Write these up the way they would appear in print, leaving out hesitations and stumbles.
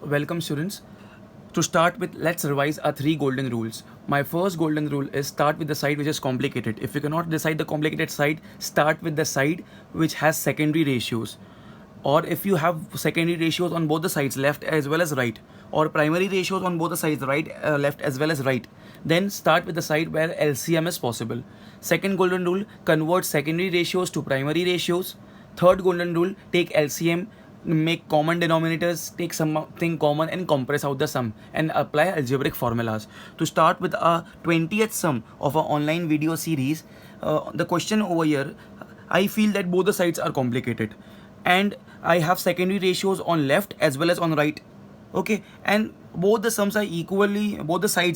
welcome students. To start with, let's revise our 3 golden rules. My first golden rule is start with the side which is complicated. If you cannot decide the complicated side, start with the side which has secondary ratios. Or if you have secondary ratios on both the sides, left as well as right, or primary ratios on both the sides, right, left as well as right, then start with the side where LCM is possible. Second golden rule, convert secondary ratios to primary ratios. Third golden rule, take LCM, make common denominators, take something common and compress out the sum and apply algebraic formulas. To start with our 20th sum of our online video series, the question over here, I feel that both the sides are complicated and I have secondary ratios on left as well as on right. Okay, and both the sides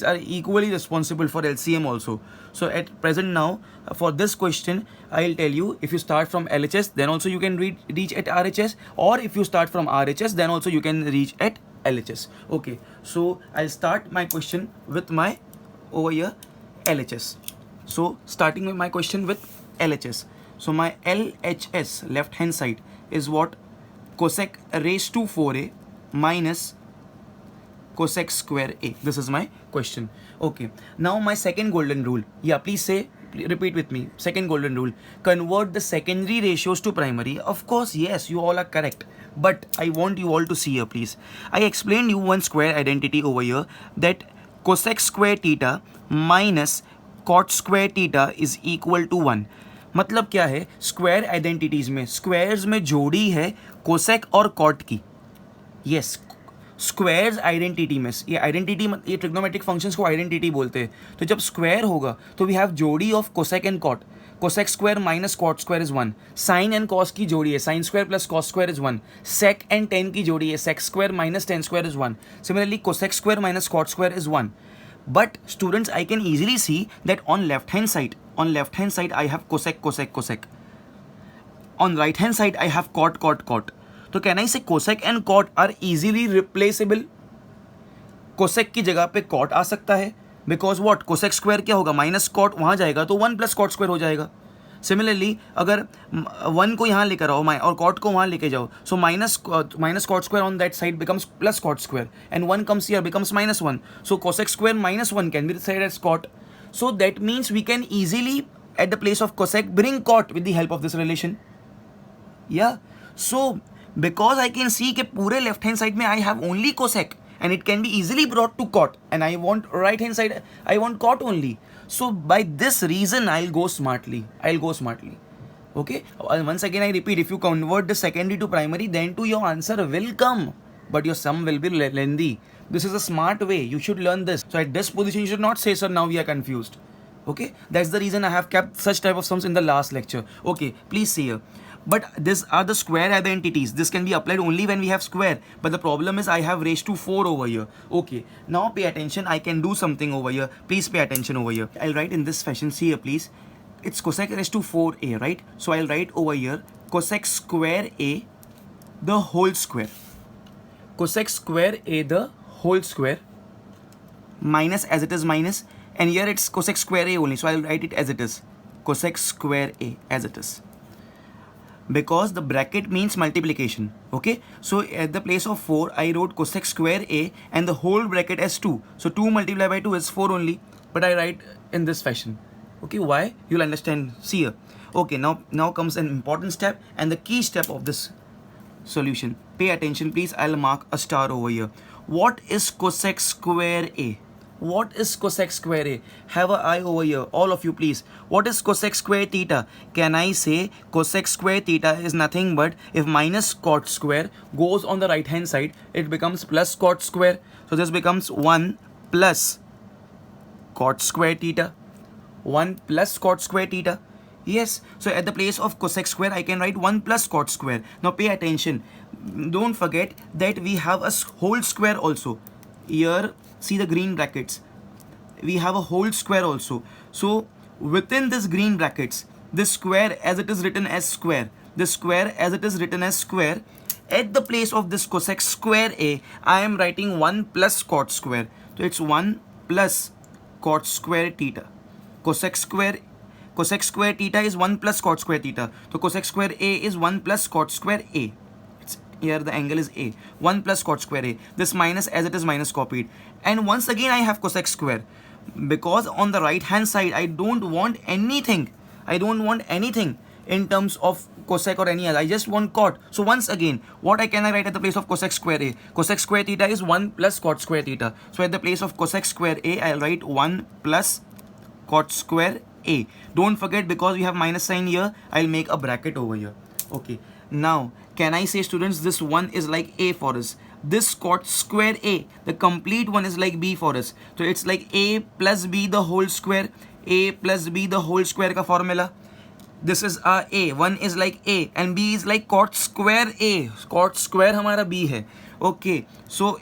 are equally responsible for LCM also. So at present now, for this question, I'll tell you, if you start from LHS, then also you can reach at RHS, or if you start from RHS, then also you can reach at LHS. Okay, so I'll start my question with my over here LHS. So starting with my question with LHS. So my LHS left hand side is what? Cosec raised to 4a minus cosec square a. This is my question. Okay, now my second golden rule. Yeah, please repeat with me. Second golden rule, convert the secondary ratios to primary. Of course, yes, you all are correct, but I want you all to see here, please. I explained you one square identity over here, that cosec square theta minus cot square theta is equal to 1. मतलब क्या है, square identities में squares में जोड़ी है cosec और cot की. Yes, squares identity में ये आइडेंटिटी, ये ट्रिग्नोमेट्रिक फंक्शंस को आइडेंटिटी बोलते हैं. तो जब स्क्वायर होगा तो वी हैव जोड़ी of cosec and cot. Cosec square minus cot square is 1. Sine and cos की जोड़ी है sine square plus cos square is 1. Sec and tan की जोड़ी है sec square minus tan square is 1. Similarly cosec square minus cot square is 1. But students, I can easily see that on left hand side I have cosec. On right hand side I have cot. So can I say cosec and cot are easily replaceable? Cosec की जगह पे cot आ सकता है, because what? Cosec square क्या होगा? Minus cot वहाँ जाएगा तो 1 प्लस cot स्क्वायर हो जाएगा. सिमिलरली अगर 1 को यहाँ लेकर आओ और कॉट को वहाँ लेके जाओ, so minus cot square on that side becomes plus cot square and 1 comes here becomes -1. So cosec square -1 can be said as cot. So that means we can easily at the place of cosec bring cot with the help of this relation. Yeah, so because I can see कि पूरे left hand side में I have only cosec and it can be easily brought to cot, and I want right hand side I want cot only. So by this reason I'll go smartly. Okay, once again I repeat, if you convert the secondary to primary, then to your answer will come, but your sum will be lengthy. This is a smart way, you should learn this. So at this position you should not say, sir, now we are confused. Okay, that's the reason I have kept such type of sums in the last lecture. Okay, please see here. But these are the square identities. This can be applied only when we have square. But the problem is I have raised to 4 over here. Okay, now pay attention. I can do something over here. Please pay attention over here. I'll write in this fashion. See here, please. It's cosec raised to 4a, right? So I'll write over here cosec square a the whole square. Cosec square a the whole square minus, as it is minus, and here it's cosec square a only. So I'll write it as it is. Cosec square a as it is, because the bracket means multiplication. Okay, so at the place of 4 I wrote cosec square a and the whole bracket as 2. So 2 multiplied by 2 is 4 only, but I write in this fashion. Okay, why? You'll understand. See here. Okay, now comes an important step and the key step of this solution. Pay attention, please. I'll mark a star over here. What is cosec square a? What is cosec square a? Have an eye over here, all of you, please. What is cosec square theta? Can I say cosec square theta is nothing but if minus cot square goes on the right hand side, it becomes plus cot square. So this becomes 1 plus cot square theta. 1 plus cot square theta. Yes, so at the place of cosec square I can write 1 plus cot square. Now pay attention. Don't forget that we have a whole square also. Here, see the green brackets, we have a whole square also. So within this green brackets, this square as it is written as square, this square as it is written as square, at the place of this cosec square a I am writing 1 plus cot square. So it's 1 plus cot square theta. Cosec square theta is 1 plus cot square theta. So cosec square a is 1 plus cot square a. It's here the angle is A, 1 plus cot square A, this minus as it is minus copied, and once again I have cosec square, because on the right hand side I don't want anything in terms of cosec or any other, I just want cot. So once again, what can I write at the place of cosec square A? Cosec square theta is 1 plus cot square theta, so at the place of cosec square A I'll write 1 plus cot square A. Don't forget, because we have minus sign here, I'll make a bracket over here. Okay, now can I say, students, this one is like A for us, this cot square A, the complete one, is like B for us, so it's like A plus B the whole square, A plus B the whole square ka formula. This is our A, one is like A and B is like cot square A, cot square हमारा B है. Okay, so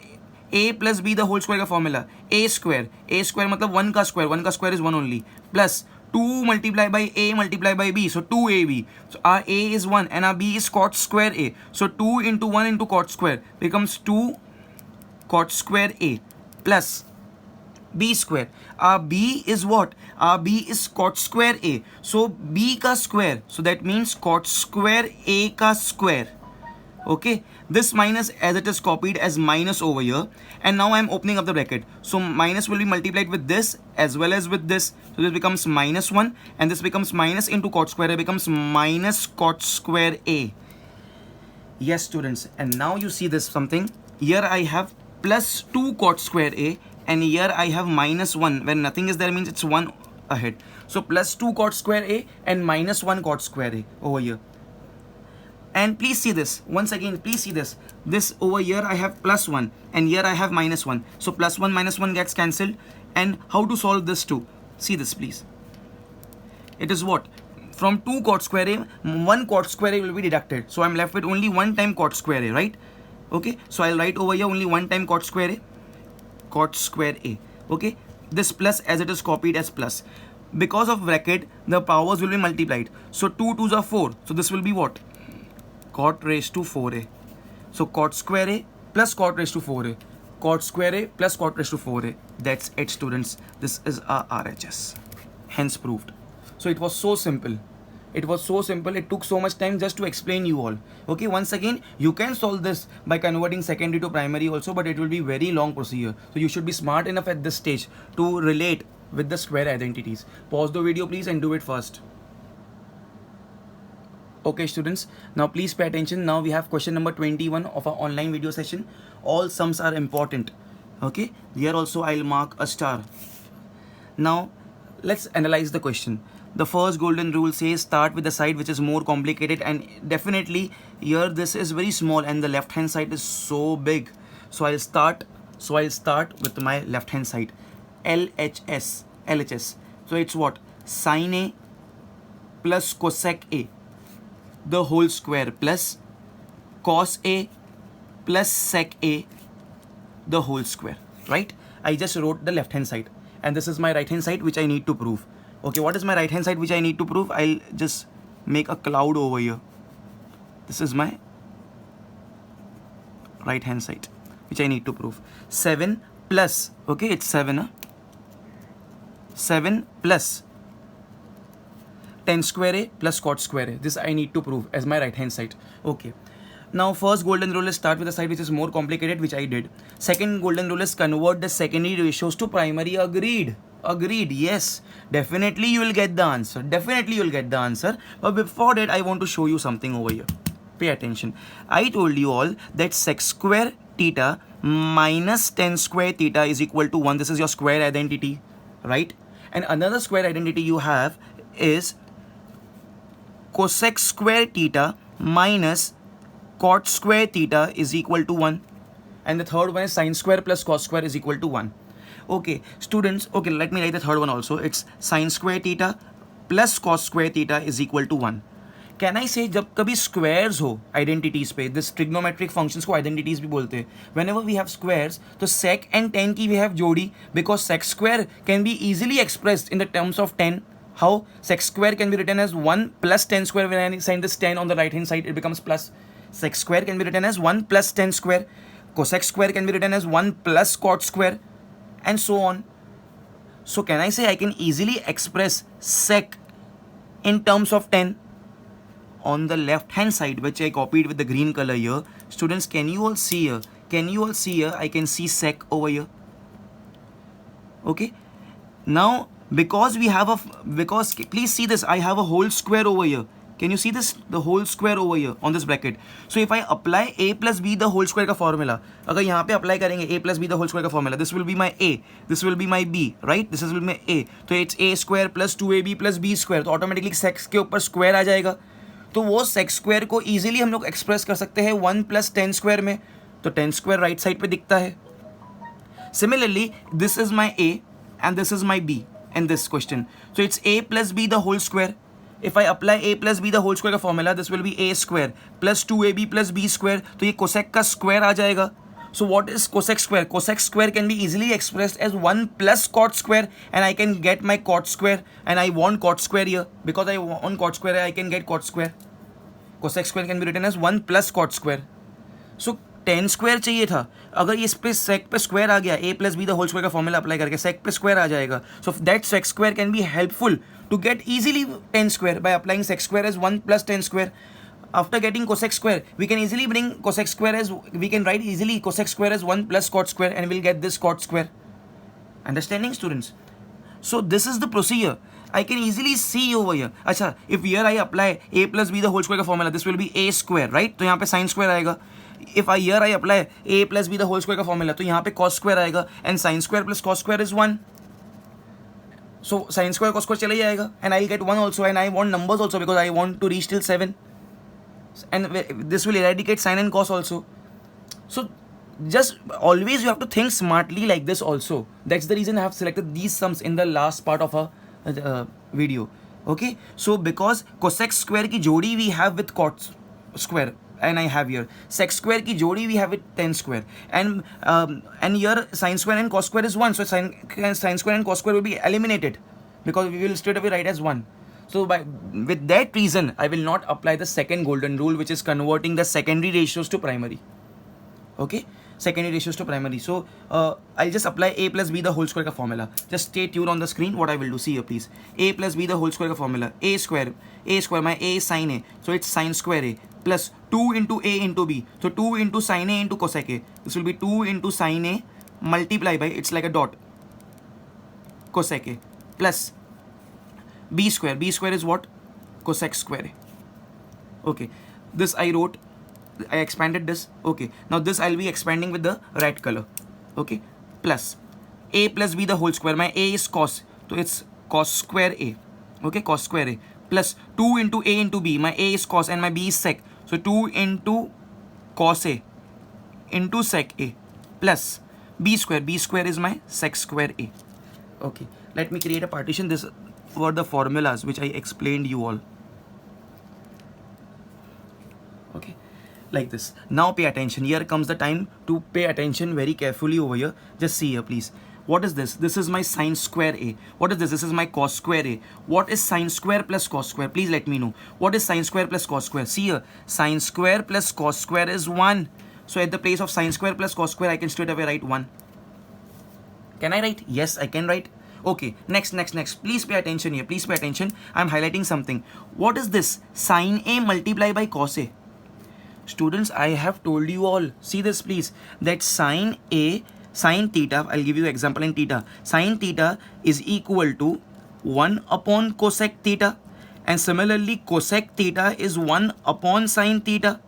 A plus B the whole square का formula, A square मतलब 1 का square is 1 only, plus 2 multiplied by A multiplied by B, so 2AB. So our A is 1 and our B is cot square A, so 2 into 1 into cot square becomes 2 cot square A plus B square. Our B is what? Our B is cot square A, so B ka square, so that means cot square A ka square. Okay, this minus as it is copied as minus over here, and now I am opening up the bracket, so minus will be multiplied with this as well as with this, so this becomes minus 1 and this becomes minus into cot square A, becomes minus cot square A. Yes, students, and now you see this something, here I have plus 2 cot square A and here I have minus 1, when nothing is there means it's 1 ahead, so plus 2 cot square A and minus 1 cot square A over here. And please see this once again, please see this over here I have plus 1 and here I have minus 1, so plus 1 minus 1 gets cancelled. And how to solve this too? See this please, it is what, from 2 cot square A 1 cot square A will be deducted, so I'm left with only 1 time cot square A, right? Okay, so I'll write over here only 1 time cot square A. Okay, this plus as it is copied as plus, because of bracket the powers will be multiplied, so 2 2s are 4, so this will be what, cot raised to 4A. So cot square A plus cot raised to 4A, cot square A plus cot raised to 4A. That's it, students. This is our RHS. Hence proved. So it was so simple. It took so much time just to explain you all. Okay, once again, you can solve this by converting secondary to primary also, but it will be very long procedure. So you should be smart enough at this stage to relate with the square identities. Pause the video please and do it first. Okay, students, now please pay attention. Now we have question number 21 of our online video session. All sums are important. Okay, here also I'll mark a star. Now let's analyze the question. The first golden rule says start with the side which is more complicated, and definitely here this is very small and the left hand side is so big. So I'll start with my left hand side. LHS. So it's what? Sin A plus cosec A the whole square plus cos A plus sec A the whole square, right? I just wrote the left hand side and this is my right hand side which I need to prove. Okay, what is my right hand side which I need to prove? I'll just make a cloud over here. This is my right hand side which I need to prove. 7 plus, okay, it's 7, 7 plus tan square A plus cot square A. This I need to prove as my right hand side. Okay. Now first golden rule is start with the side which is more complicated, which I did. Second golden rule is convert the secondary ratios to primary. Agreed. Yes, definitely you will get the answer. But before that I want to show you something over here. Pay attention. I told you all that sec square theta minus tan square theta is equal to 1. This is your square identity, right? And another square identity you have is cosec square theta minus cot square theta is equal to 1, and the third one is sin square plus cos square is equal to 1. Okay, students, okay, let me write the third one also. It's sin square theta plus cos square theta is equal to 1. Can I say जब कभी squares हो identities पे, this trigonometric functions को identities भी बोलते हैं. Whenever we have squares, तो sec and tan की we have जोड़ी, because sec square can be easily expressed in the terms of tan. How? Sec square can be written as 1 plus tan square. When I sign this tan on the right hand side, it becomes plus. Sec square can be written as 1 plus tan square. Cosec square can be written as 1 plus cot square, and so on. So can I say I can easily express sec in terms of tan? On the left hand side, which I copied with the green color here, Students, can you all see here? Can you all see here? I can see sec over here. Okay. Now, because please see this, I have a whole square over here. Can you see this? The whole square over here on this bracket. So if I apply a plus b the whole square का formula, अगर यहाँ पे apply करेंगे a plus b the whole square का formula, this will be my a, this will be my b, right? This will be my a. तो it's a square plus 2ab plus b square. तो automatically sec के ऊपर square आ जाएगा. तो वो sec square को easily हम लोग express कर सकते हैं 1 plus 10 square में. तो 10 square right side पे दिखता है. Similarly, this is my a and this is my b in this question. So it's a plus b the whole square. If I apply a plus b the whole square का formula, this will be a square plus 2ab plus b square. तो ये cosec का square आ जाएगा. So what is cosec square? Cosec square can be easily expressed as 1 plus cot square, and I can get my cot square, and I want cot square here. Because I want cot square, I can get cot square. Cosec square can be written as 1 plus cot square. So 10 square चाहिए था. अगर ये इस पे सेक पे square आ गया, a plus b the whole square का फॉर्मूला अप्लाई करके सेक पे स्क्वायर आ जाएगा. So that sec square can be helpful to get easily 10 square by applying sec square as 1 plus 10 square. After getting cosec square, we can easily bring cosec square as, we can write easily cosec square as 1 plus cot square, and we'll get this cot square. Understanding, students? So this is the procedure. I can easily see over here. अच्छा, if here I apply a plus b the whole square का formula, this will be a square, right? तो यहाँ पे sin square आएगा. If here I apply a plus b the whole square का formula, तो यहाँ पे cos square आएगा, and sin square plus cos square is 1. So sin square cos square चला जाएगा, and I'll get 1 also, and I want numbers also because I want to reach till 7. And this will eradicate sin and cos also. So just always you have to think smartly like this also. That's the reason I have selected these sums in the last part of a video. Okay, so because cosec square की जोड़ी we have with cot square, and I have here sec square की जोड़ी we have with 10 square, and here sin square and cos square is 1. So sin square and cos square will be eliminated because we will straight away write as 1. So with that reason, I will not apply the second golden rule, which is converting the secondary ratios to primary. Okay, secondary ratios to primary. So I'll just apply a plus b the whole square का formula. Just stay tuned on the screen. What I will do, see here please. A plus b the whole square का formula. A square, my a is sin a. So it's sin square a plus 2 into a into b. So 2 into sin a into cosec a. This will be 2 into sin a multiply by, it's like a dot, cosec a plus b square. B square is what? Cosec square a. Okay, this I wrote, I expanded this. Okay, now this I'll be expanding with the red color. Okay, plus a plus b the whole square. My a is cos, so it's cos square a. Okay, cos square a plus 2 into a into b. My a is cos and my b is sec, so 2 into cos a into sec a plus b square. B square is my sec square a. Okay, let me create a partition. This were the formulas which I explained you all. Okay, like this. Now pay attention. Here comes the time to pay attention very carefully over here. Just see here please. What is this? This is my sin square a. What is this? This is my cos square a. What is sin square plus cos square? Please let me know. What is sin square plus cos square? See here, sin square plus cos square is 1. So at the place of sin square plus cos square, I can straight away write 1. Can I write? Yes, I can write. Okay, next. Please pay attention here. Please pay attention. I'm highlighting something. What is this? Sin a multiplied by cos a. Students, I have told you all. See this please. That sin theta, I'll give you example in theta. Sin theta is equal to 1 upon cosec theta. And similarly, cosec theta is 1 upon sin theta.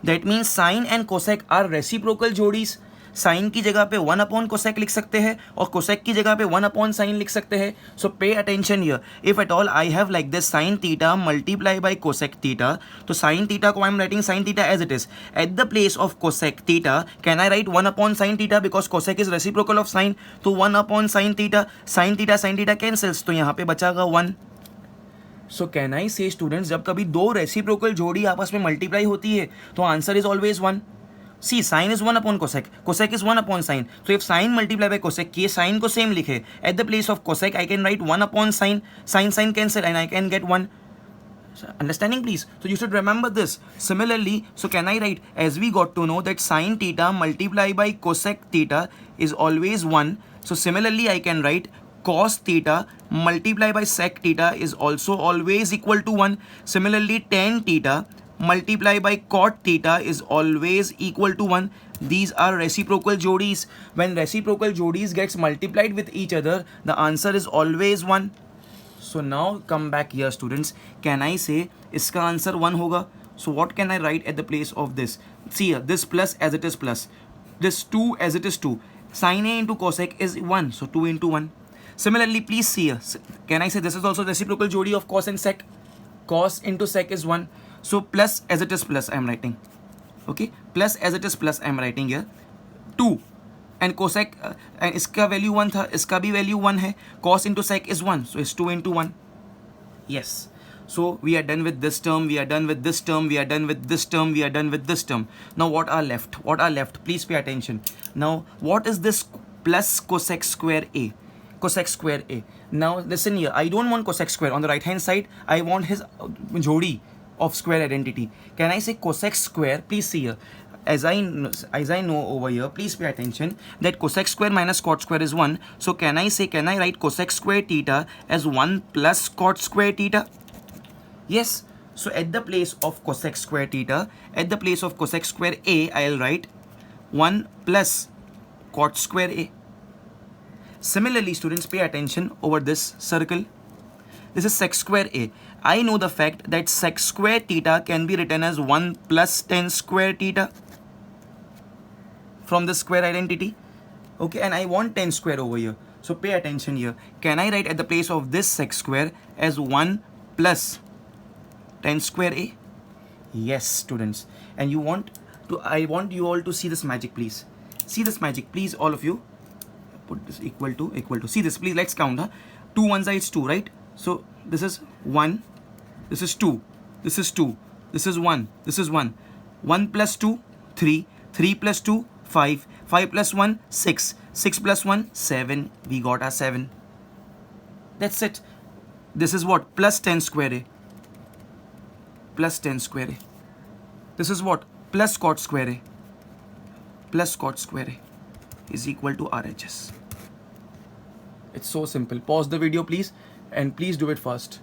That means sin and cosec are reciprocal जोड़ीज. Sine की जगह पे 1 upon cosec लिख सकते हैं और cosec की जगह पे 1 अपॉन साइन लिख सकते हैं. So pay attention here. If at all I have like this sine theta multiply by cosec theta, तो साइन थीटा को I am writing sine theta as it is. At the place of cosec theta can I write 1 upon sine theta because cosec is reciprocal of sine. तो 1 upon sine theta cancels, तो यहाँ पे बचागा 1. So can I से students, जब कभी दो reciprocal जोड़ी आपस में मल्टीप्लाई होती है तो answer is always 1. See, sin is 1 upon cosec. Cosec is 1 upon sin. So if sin multiply by cosec, ये sin को same लिखे. At the place of cosec, I can write 1 upon sin. Sin cancel and I can get 1. So, understanding please? So you should remember this. Similarly, so can I write, as we got to know that sin theta multiplied by cosec theta is always 1. So similarly, I can write cos theta multiplied by sec theta is also always equal to 1. Similarly, tan theta multiply by cot theta is always equal to 1. These are reciprocal jodis. When reciprocal jodis gets multiplied with each other, the answer is always 1. So now come back here students. Can I say iska answer 1 hoga? So what can I write at the place of this? See here, this plus as it is plus, this 2 as it is 2. Sin A into cosec is 1, so 2 into 1. Similarly, please see here, can I say this is also reciprocal jodi of cos and sec? Cos into sec is 1, so plus as it is plus I am writing. Okay, plus as it is plus I am writing here 2, and cosec and इसका value 1 था, इसका भी value 1 है. Cos into sec is 1, so it's 2 into 1. Yes. So we are done with this term, we are done with this term, we are done with this term, we are done with this term. Now what are left? What are left? Please pay attention. Now what is this plus cosec square A? Cosec square A. Now listen here, I don't want cosec square on the right hand side, I want his jodi of square identity. Can I say cosec square? Please see here. As I know over here, please pay attention that cosec square minus cot square is 1. So can I write cosec square theta as 1 plus cot square theta? Yes. So at the place of cosec square theta, at the place of cosec square A, I'll write 1 plus cot square A. Similarly, students, pay attention over this circle. This is sec square A. I know the fact that sec square theta can be written as 1 plus tan square theta from the square identity. Okay, and I want tan square over here. So pay attention here. Can I write at the place of this sec square as 1 plus tan square A? Yes, students. And I want you all to see this magic, please. See this magic, please, all of you. Put this equal to. See this, please. Let's count. 2 1 sides 2, right? So this is 1, this is 2, this is 2, this is 1, this is 1. 1 plus 2, 3, 3 plus 2, 5, 5 plus 1, 6, 6 plus 1, 7. We got our 7. That's it. This is what? Plus tan square A. Plus tan square A. This is what? Plus cot square A. Plus cot square A is equal to RHS. It's so simple. Pause the video, please. And please do it fast.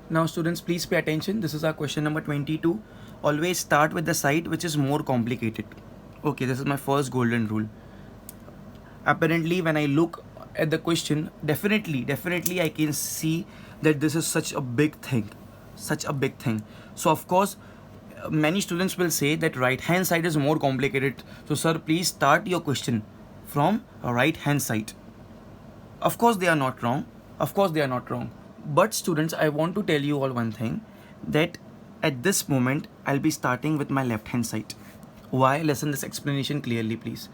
Now students, please pay attention. This is our question number 22. Always start with the side which is more complicated. Okay, this is my first golden rule. Apparently when I look at the question, definitely I can see that this is such a big thing. So of course many students will say that right hand side is more complicated. So sir, please start your question from right hand side. Of course they are not wrong. But students, I want to tell you all one thing, that at this moment I'll be starting with my left hand side. Why? Listen this explanation clearly, please.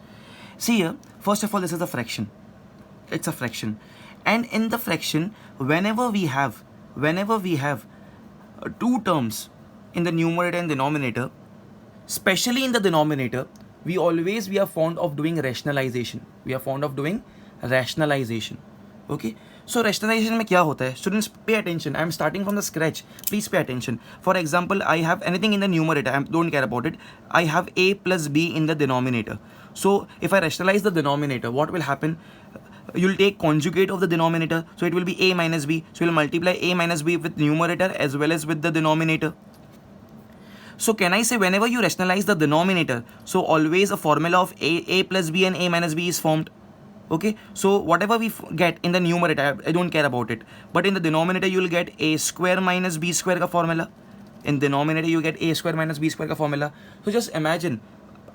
See here, first of all, this is a fraction. It's a fraction. And in the fraction, whenever we have two terms in the numerator and denominator, especially in the denominator, we are fond of doing rationalization. Okay, so rationalization में क्या होता है? Students, pay attention. I am starting from the scratch. Please pay attention. For example, I have anything in the numerator. I don't care about it. I have a plus b in the denominator. So if I rationalize the denominator, what will happen? You'll take conjugate of the denominator. So it will be a minus b. So you'll multiply a minus b with numerator as well as with the denominator. So can I say whenever you rationalize the denominator, so always a formula of a plus b and a minus b is formed. Okay, so whatever we get in the numerator, I don't care about it. But in the denominator, you will get a square minus b square का formula. In denominator, you get a square minus b square का formula. So just imagine,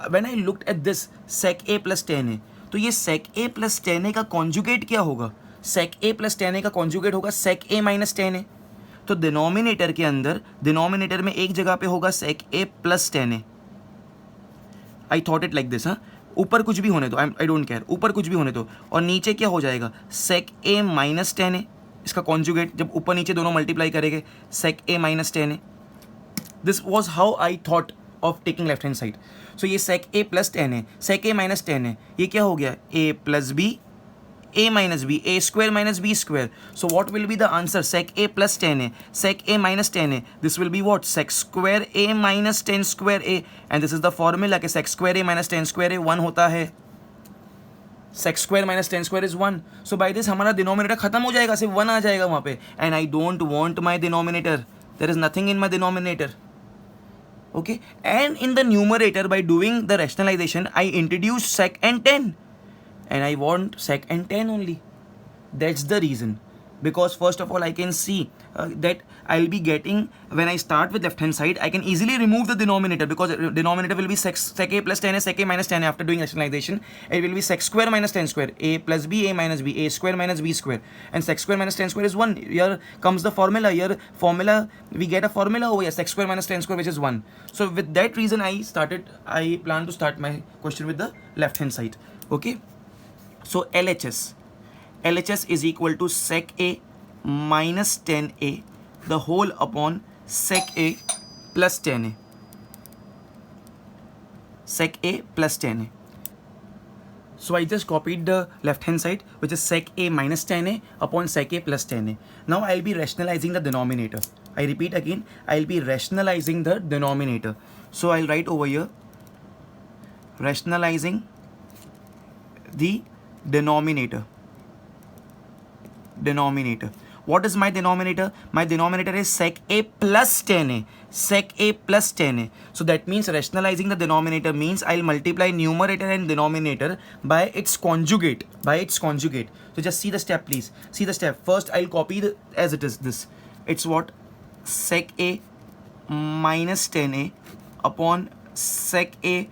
when I looked at this sec a plus tan a, तो ये sec a plus tan a का conjugate क्या होगा? Sec a plus tan a का conjugate होगा sec a minus tan a. तो denominator के अंदर, denominator में एक जगह पे होगा sec a plus tan a. I thought it like this, हाँ? ऊपर कुछ भी होने दो, आई डोंट केयर, ऊपर कुछ भी होने दो, और नीचे क्या हो जाएगा? sec a minus tan a, इसका कॉन्जुगेट जब ऊपर नीचे दोनों मल्टीप्लाई करेंगे, sec a minus tan a. This was how I thought of taking left hand side. So ये sec a plus tan a, sec a minus tan a, ये क्या हो गया? a plus b, a minus b, a square minus b square. So what will be the answer? Sec a plus tan a, sec a minus tan a. This will be what? Sec square a minus tan square a. And this is the formula कि sec square a minus tan square a 1 होता है. Sec square minus tan square is 1. So by this हमारा denominator खत्म हो जाएगा, सिर्फ 1 आ जाएगा वहाँ पे. And I don't want my denominator. There is nothing in my denominator. Okay, and in the numerator, by doing the rationalization, I introduce sec and tan, and I want sec and tan only. That's the reason. Because first of all, I can see that I'll be getting, when I start with left hand side, I can easily remove the denominator, because denominator will be sec a plus tan a, sec a minus tan a. After doing rationalization, it will be sec square minus tan square, a plus b, a minus b, a square minus b square, and sec square minus tan square is 1. Here comes the formula. Here formula, we get a formula over here, sec square minus tan square, which is 1. So with that reason, I plan to start my question with the left hand side. Okay, so LHS is equal to sec a minus tan a the whole upon sec a plus tan a. Sec a plus tan a. So I just copied the left hand side, which is sec a minus tan a upon sec a plus tan a. Now I'll be rationalizing the denominator. I repeat again, I'll be rationalizing the denominator. So I'll write over here, rationalizing the denominator. What is my denominator? My denominator is sec a plus tan a. Sec a plus tan a. So that means rationalizing the denominator means I'll multiply numerator and denominator by its conjugate. So just see the step, please. See the step. First I'll copy as it is this. It's what? Sec a minus tan a upon sec a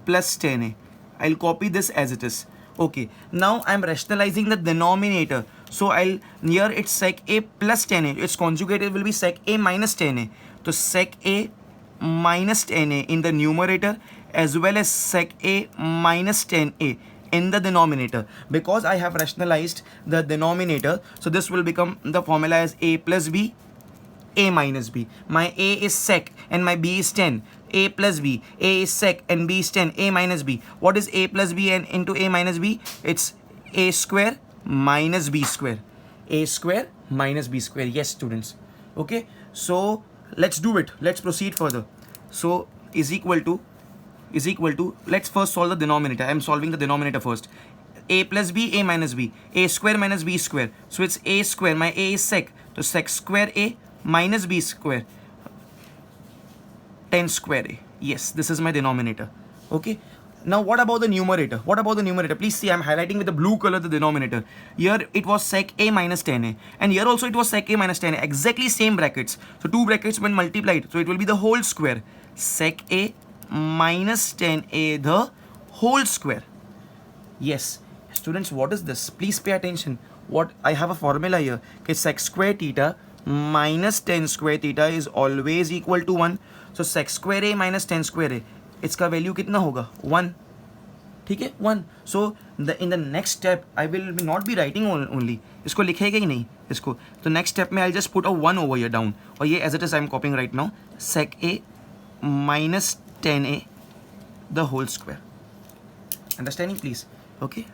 plus tan a. I'll copy this as it is. Okay, now I'm rationalizing the denominator. So here it's sec a plus tan a. Its conjugate will be sec a minus tan a. So sec a minus tan a in the numerator, as well as sec a minus tan a in the denominator. Because I have rationalized the denominator, so this will become, the formula as a plus b, a minus b. My a is sec and my b is tan. A plus b, a is sec and b is tan, a minus b. What is a plus b and into a minus b? It's a square minus b square. A square minus b square. Yes, students. Okay, so let's do it. Let's proceed further. So is equal to, let's first solve the denominator. I'm solving the denominator first. A plus b, a minus b, a square minus b square. So it's a square, my a is sec, so sec square a minus b square, tan square a. Yes, this is my denominator. Okay, now what about the numerator? Please see, I'm highlighting with the blue color the denominator. Here it was sec a minus tan a, and here also it was sec a minus tan a. Exactly same brackets. So two brackets when multiplied, so it will be the whole square. Sec a minus tan a the whole square. Yes, students, what is this? Please pay attention. What I have a formula here. Okay, sec square theta minus tan square theta is always equal to 1. So sec square a minus tan square a, इसका value कितना होगा? 1. ठीक है, 1. सो in the next step I will not be writing only. इसको लिखेगा ही नहीं इसको. तो next step में I'll just put a 1 over here down. और ये as it is I'm copying right now. Sec a minus tan a the whole square. Understanding, please? Okay.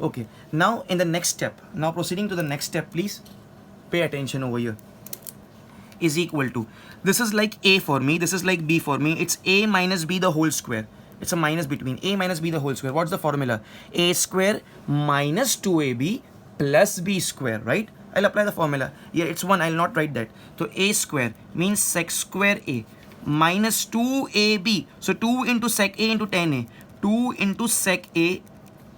Okay. Now in the next step. Now proceeding to the next step, please. Pay attention over here. Is equal to, this is like a for me, this is like b for me. It's a minus b the whole square. It's a minus between a minus b the whole square. What's the formula? A square minus 2ab plus b square, right? I'll apply the formula. Yeah, it's 1. I'll not write that. So a square means sec square a minus 2ab. So 2 into sec a into tan a. 2 into sec a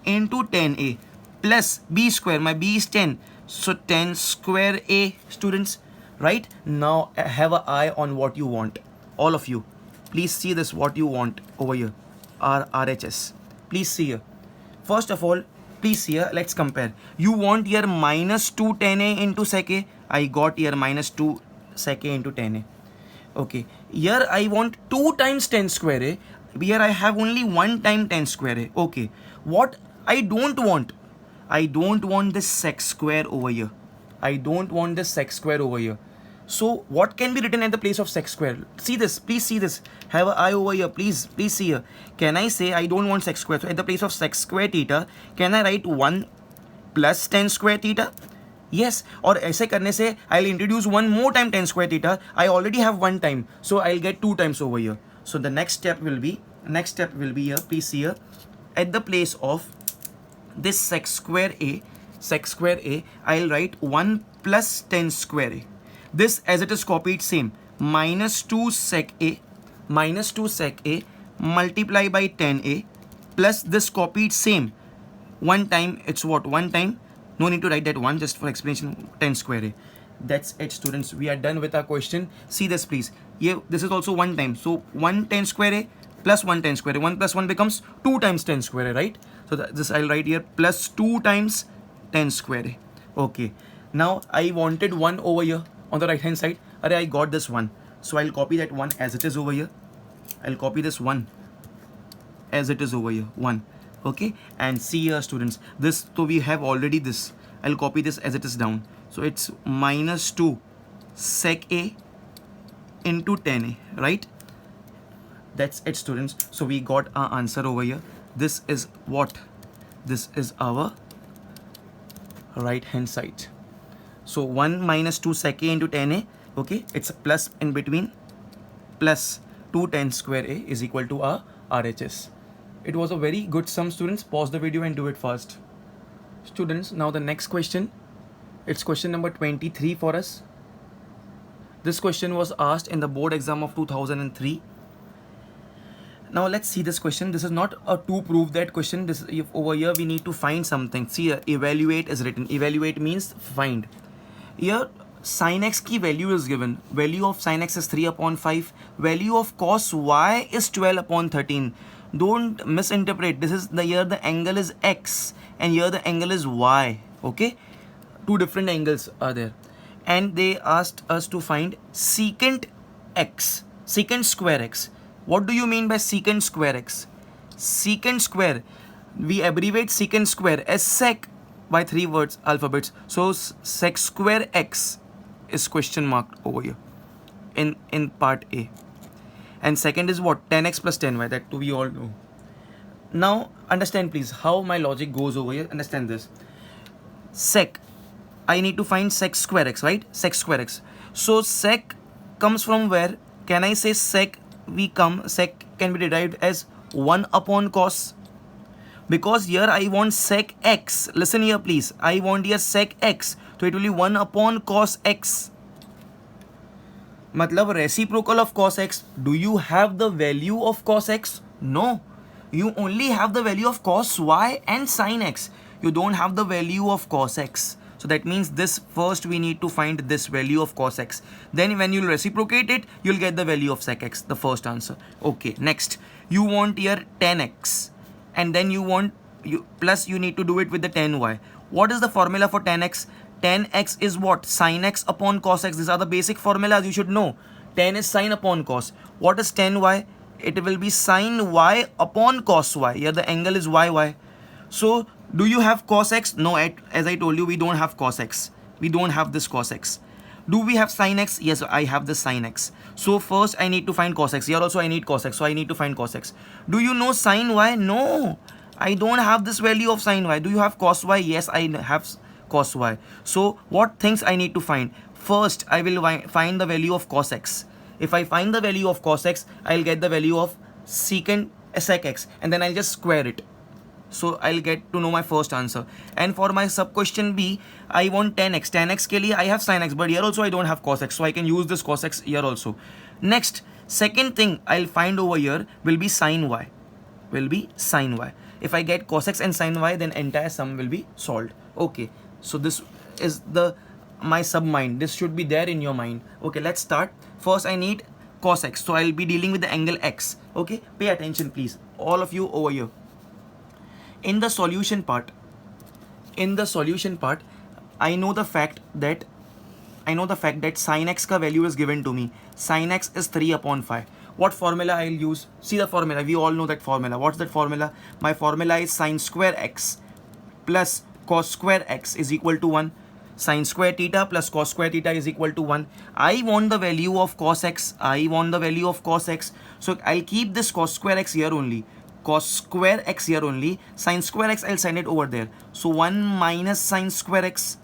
into tan a plus b square. My b is 10. So tan square a, students. Right now, have an eye on what you want. All of you, please see this. What you want over here, RHS. Please see here. First of all, please see here. Let's compare. You want here minus 2 tan a into sec a. I got here minus 2 sec a into tan a. Okay. Here I want 2 times tan square a. Here I have only 1 time tan square a. Okay. What I don't want this sec square over here. So what can be written at the place of sec square? See this, please see this. Have an eye over here, please see here. Can I say I don't want sec square? So at the place of sec square theta, can I write 1 plus tan square theta? Yes. Or ऐसे करने से I'll introduce 1 more time tan square theta. I already have 1 time, so I'll get 2 times over here. So the next step will be here. Please see here. At the place of this sec square a, I'll write 1 plus tan square a. This as it is copied same, minus 2 sec a multiply by tan a plus this copied same. One time, it's what? One time. No need to write that one, just for explanation, tan square a. That's it, students. We are done with our question. See this, please. This is also one time. So 1 tan square a plus 1 tan square a. 1 plus 1 becomes 2 times tan square a, right? So this I'll write here, plus 2 times tan square a. Okay. Now I wanted 1 over here on the right hand side. I got this 1. So I'll copy that 1 as it is over here. I'll copy this 1 as it is over here. 1. Okay, and see here, students, this, so we have already this. I'll copy this as it is down. So it's minus 2 sec a into tan a, right? That's it, students. So we got our answer over here. This is what? This is our right hand side. So 1 minus 2 sec a into tan a, okay, it's a plus in between, plus 2 tan square a is equal to our RHS. It was a very good sum, students. Pause the video and do it fast. Students, now the next question. It's question number 23 for us. This question was asked in the board exam of 2003. Now let's see this question. This is not a to prove that question. This is, over here we need to find something. See here, evaluate is written. Evaluate means find. Here sin x की value is given. Value of sin x is 3 upon 5. Value of cos y is 12 upon 13. Don't misinterpret. This is the here the angle is x and here the angle is y. Okay, two different angles are there, and they asked us to find secant x, secant square x. What do you mean by secant square x? Secant square, we abbreviate secant square as sec by 3 words alphabets. So sec square x is question marked over here in part A. And second is what? Tan x plus tan y. That we all know. Now understand please how my logic goes over here. Understand this. Sec, I need to find sec square x, right? Sec square x. So sec comes from where? Can I say sec? Sec can be derived as 1 upon cos. Because here I want sec x. Listen here please. I want here sec x. So it will be 1 upon cos x. मतलब reciprocal of cos x. Do you have the value of cos x? No. You only have the value of cos y and sin x. You don't have the value of cos x. So that means this first we need to find this value of cos x. Then when you'll reciprocate it, you'll get the value of sec x, the first answer. Okay, next. You want here tan x. And then you want, plus you need to do it with the tan y. What is the formula for tan x? Tan x is what? Sin x upon cos x. These are the basic formulas you should know. Tan is sin upon cos. What is tan y? It will be sin y upon cos y. Here the angle is y. So do you have cos x? No, as I told you, we don't have cos x. We don't have this cos x. Do we have sin x? Yes, I have the sin x. So first I need to find cos x. Here also I need cos x. So I need to find cos x. Do you know sin y? No. I don't have this value of sin y. Do you have cos y? Yes, I have cos y. So what things I need to find? First, I will find the value of cos x. If I find the value of cos x, I'll get the value of secant sec x, and then I'll just square it. So I'll get to know my first answer. And for my sub question B, I want tan x. Tan x ke liye I have sin x, but here also I don't have cos x, so I can use this cos x here also. Next, second thing I'll find over here will be sin y. If I get cos x and sin y, then entire sum will be solved. Okay, so this is my sub mind. This should be there in your mind. Okay, let's start. First I need cos x, so I'll be dealing with the angle x. Okay, pay attention please, all of you over here. In the solution part, I know the fact that sin x ka value is given to me. Sin x is 3 upon 5. What formula I'll use? See the formula. We all know that formula. What's that formula? My formula is sin square x plus cos square x is equal to 1. Sin square theta plus cos square theta is equal to 1. I want the value of cos x. So I'll keep this cos square x here only. Sin square x I'll send it over there. So 1 minus sin square x.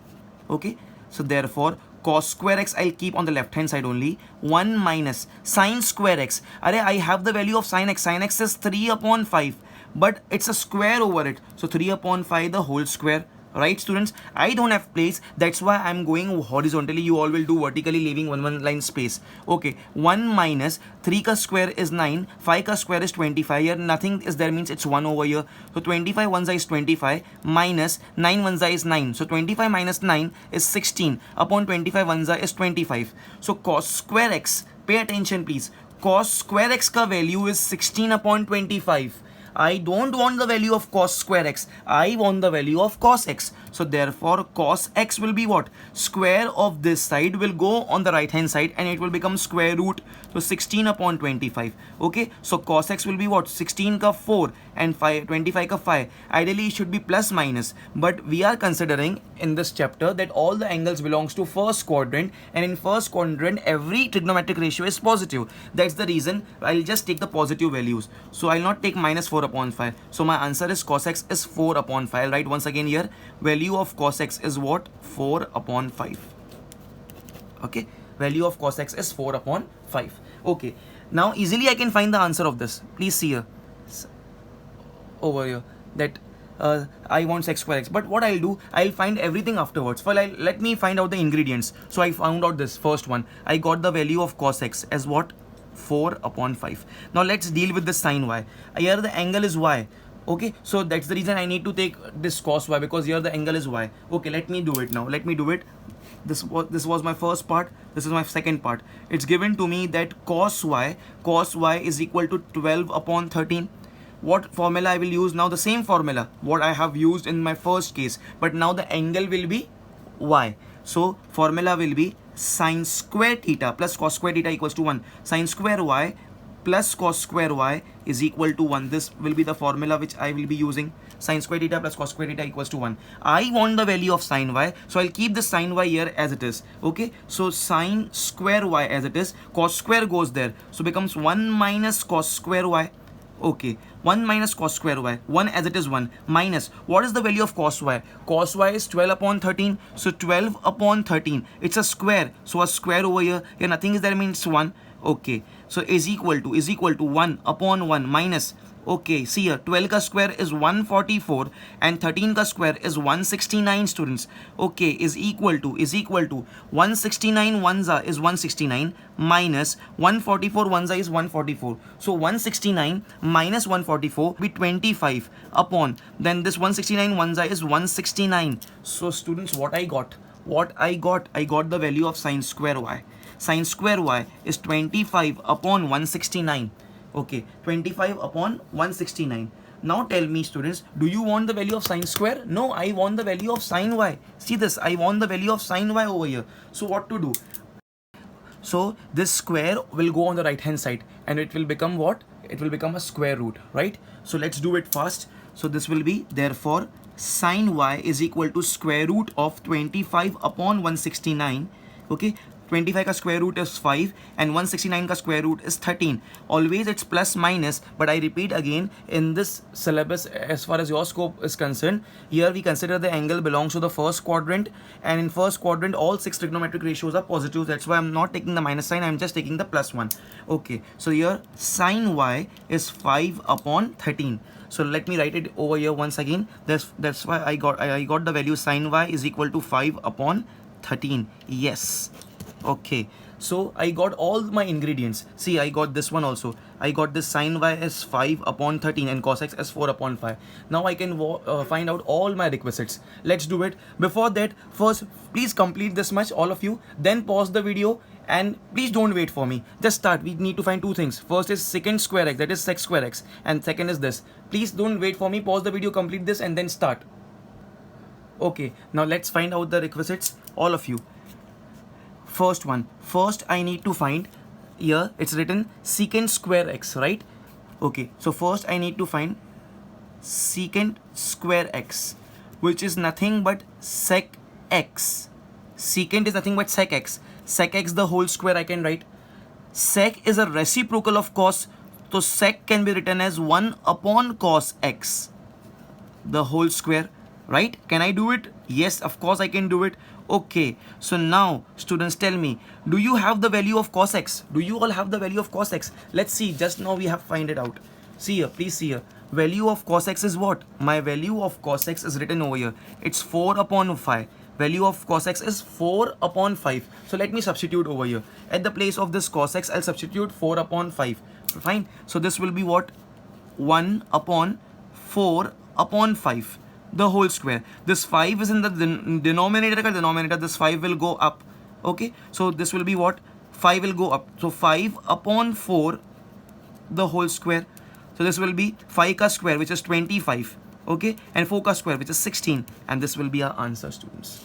Okay, so therefore cos square x I'll keep on the left hand side only. 1 minus sin square x. I have the value of sin x. Sin x is 3 upon 5, but it's a square over it. So 3 upon 5 the whole square. right students? I don't have place, that's why I'm going horizontally. You all will do vertically, leaving one line space. Okay, 1 minus 3 ka square is 9, 5 ka square is 25. Here nothing is there, means it's 1 over here. So 25 ones is 25 minus 9 ones is 9. So 25 minus 9 is 16 upon 25 ones is 25. So cos square x, pay attention please, cos square x ka value is 16 upon 25. I don't want the value of cos square x, I want the value of cos x. So therefore cos x will be what? Square of this side will go on the right hand side and it will become square root. So 16 upon 25. Okay, so cos x will be what? 16 ka 4 and 25 ka 5. Ideally it should be plus minus, but we are considering in this chapter that all the angles belongs to first quadrant, and in first quadrant every trigonometric ratio is positive. That's the reason I'll just take the positive values. So I'll not take minus 4 upon 5. So my answer is cos x is 4 upon 5. I'll write once again here, value of cos x is what? 4 upon 5. Okay, value of cos x is 4 upon 5. Okay, now easily I can find the answer of this. Please see here, over here, that I want sec square x. But what I'll do, I'll find everything afterwards. First, let me find out the ingredients. So I found out this first one. I got the value of cos x as what? 4 upon 5. Now let's deal with the sin y. Here the angle is y. Okay, so that's the reason I need to take this cos y, because here the angle is y. Okay, let me do it now. Let me do it. This was my first part. This is my second part. It's given to me that cos y is equal to 12 upon 13. What formula I will use now? The same formula what I have used in my first case, but now the angle will be y. So formula will be sin square theta plus cos square theta equals to 1. Sin square y plus cos square y is equal to 1. This will be the formula which I will be using. Sin square theta plus cos square theta equals to 1. I want the value of sin y, so I'll keep the sin y here as it is. Okay, so sin square y as it is, cos square goes there, so becomes 1 minus cos square y. Okay, 1 minus cos square y, 1 as it is 1, minus, what is the value of cos y? Cos y is 12 upon 13, so 12 upon 13, it's a square, so a square over here nothing is there, means 1. Okay, so is equal to 1 upon 1 minus, okay, see here, 12 ka square is 144 and 13 ka square is 169 students. Okay, is equal to 169 ones is 169 minus 144 ones is 144. So 169 minus 144 will be 25 upon, then this 169 ones is 169. So students, what I got the value of sin square y. Sin square y is 25 upon 169. Okay, 25 upon 169. Now tell me students, do you want the value of sin square? No, I want the value of sin y. See this, I want the value of sin y over here. So what to do? So this square will go on the right hand side and it will become what? It will become a square root, right? So let's do it fast. So this will be, therefore sin y is equal to square root of 25 upon 169. Okay, 25 ka square root is 5 and 169 ka square root is 13. Always it's plus minus, but I repeat again, in this syllabus as far as your scope is concerned, here we consider the angle belongs to the first quadrant, and in first quadrant all 6 trigonometric ratios are positive. That's why I'm not taking the minus sign, I'm just taking the plus one. Okay, so here sin y is 5 upon 13. So let me write it over here once again. That's why I got the value sin y is equal to 5 upon 13. Yes. Okay, so I got all my ingredients. See, I got this one also. I got this sin y as 5 upon 13 and cos x as 4 upon 5. Now I can find out all my requisites. Let's do it. Before that, first please complete this much, all of you, then pause the video and please don't wait for me. Just start. We need to find two things. First is secant square x, that is sec square x, and second is this. Please don't wait for me. Pause the video, complete this, and then start. Okay, now let's find out the requisites, all of you. First one, first I need to find, here it's written secant square x, right? Okay, so first I need to find secant square x, which is nothing but sec x. Secant is nothing but sec x. Sec x the whole square I can write. Sec is a reciprocal of cos, so sec can be written as 1 upon cos x, the whole square, right? Can I do it? Yes, of course I can do it. Okay, so now students, tell me, do you have the value of cos x? Do you all have the value of cos x? Let's see, just now we have find it out. See here, please see here. value of cos x is what? My value of cos x is written over here. It's 4 upon 5. Value of cos x is 4 upon 5. So let me substitute over here. At the place of this cos x, I'll substitute 4 upon 5. Fine. So this will be what? 1 upon 4 upon 5. The whole square. This 5 is in the denominator. This 5 will go up. Okay. So this will be what? 5 will go up. So 5 upon 4 the whole square. So this will be 5 ka square, which is 25. Okay. And 4 ka square, which is 16. And this will be our answer, students.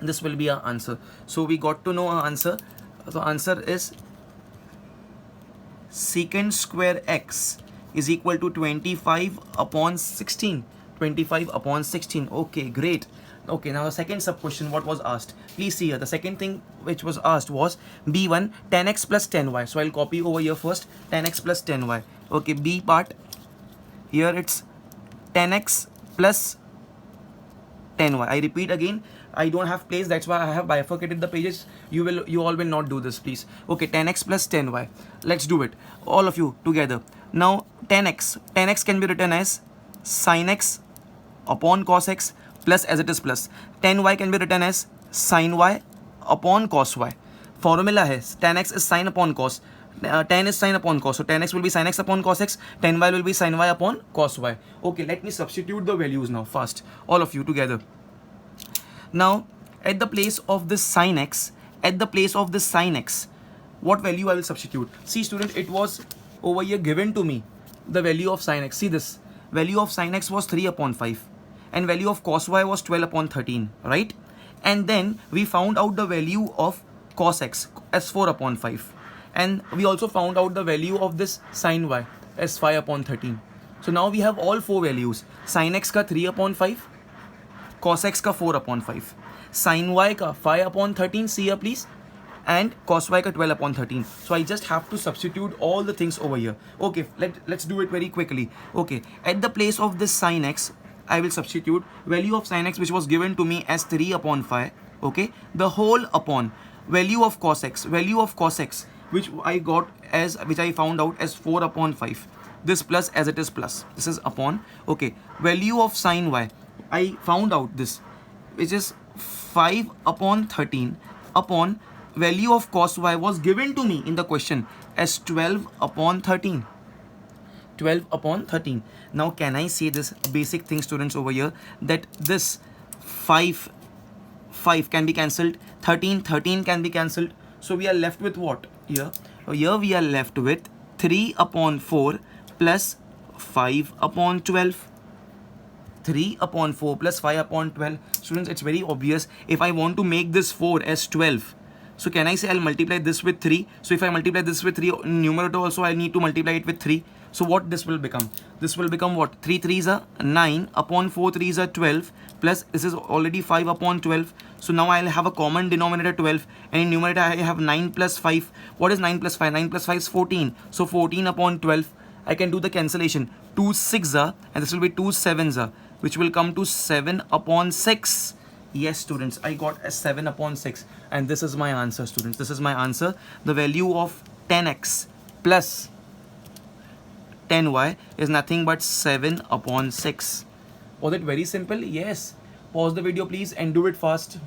This will be our answer. So we got to know our answer. The answer is secant square x is equal to 25 upon 16. 25 upon 16. Okay, great. Okay, now the second sub question, what was asked? Please see here. The second thing which was asked was B1 10x plus 10y. So I'll copy over here first 10x plus 10y. Okay, B part. Here it's 10x plus 10y. I repeat again. I don't have place, that's why I have bifurcated the pages. You all will not do this, please. Okay, 10x plus 10y. Let's do it. All of you together. Now 10x can be written as sin x upon cos x plus as it is plus. 10y can be written as sin y upon cos y. Formula hai 10x is sin upon cos. 10 is sin upon cos. So 10x will be sin x upon cos x. 10y will be sin y upon cos y. Okay, let me substitute the values now fast. All of you together. Now, at the place of this sin x, what value I will substitute? See, student, it was over here given to me the value of sin x. See this. Value of sin x was 3 upon 5. And value of cos y was 12 upon 13. Right? And then we found out the value of cos x as 4 upon 5. And we also found out the value of this sin y as 5 upon 13. So now we have all 4 values. Sin x ka 3 upon 5. Cos x ka 4 upon 5. Sin y ka 5 upon 13. See here please. And cos y ka 12 upon 13. So I just have to substitute all the things over here. Okay, let's do it very quickly. Okay, at the place of this sin x, I will substitute value of sin x which was given to me as 3 upon 5. Okay, the whole upon value of cos x which I found out as 4 upon 5. This plus as it is plus. This is upon. Okay, value of sin y. I found out this, which is 5 upon 13 upon value of cos y was given to me in the question as 12 upon 13. 12 upon 13. Now can I say this basic thing, students, over here, that this 5 can be cancelled, 13 can be cancelled. So we are left with what here? Here we are left with 3 upon 4 plus 5 upon 12. 3 upon 4 plus 5 upon 12. Students, it's very obvious. If I want to make this 4 as 12, so can I say I'll multiply this with 3? So if I multiply this with 3 in numerator also, I need to multiply it with 3. So what this will become? This will become what? 3 3s are 9 upon 4 3s are 12 plus this is already 5 upon 12. So now I'll have a common denominator 12 and in numerator I have 9 plus 5. What is 9 plus 5? 9 plus 5 is 14. So 14 upon 12. I can do the cancellation. 2 6s are and this will be 2 7s are, which will come to 7 upon 6. Yes, students, I got a 7 upon 6. And this is my answer, students. This is my answer. The value of 10x plus 10y is nothing but 7 upon 6. Was it very simple? Yes. Pause the video, please, and do it fast.